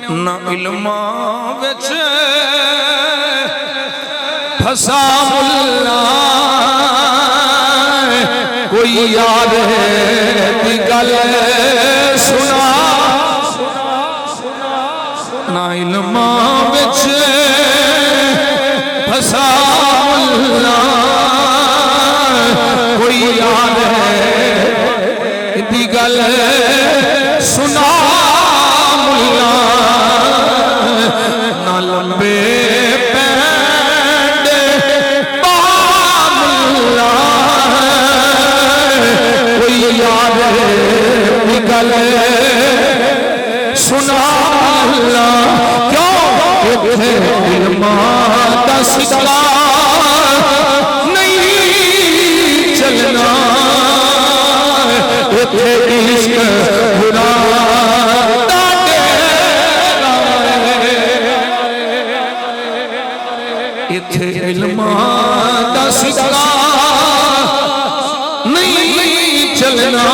ना इल्मा विच फसा मुल्ला कोई याद दी गल सुना ना इल्मा विच फसा मुल्ला कोई याद दी गल सुना मुल्ला ना लंबे पैंड मुल्ला कोई याद दी गल सुना मुल्ला क्यों इल्मा दा सिक्का नहीं चलना इश्क बुरा इत्थे इल्मा दा सिक्का नहीं चलना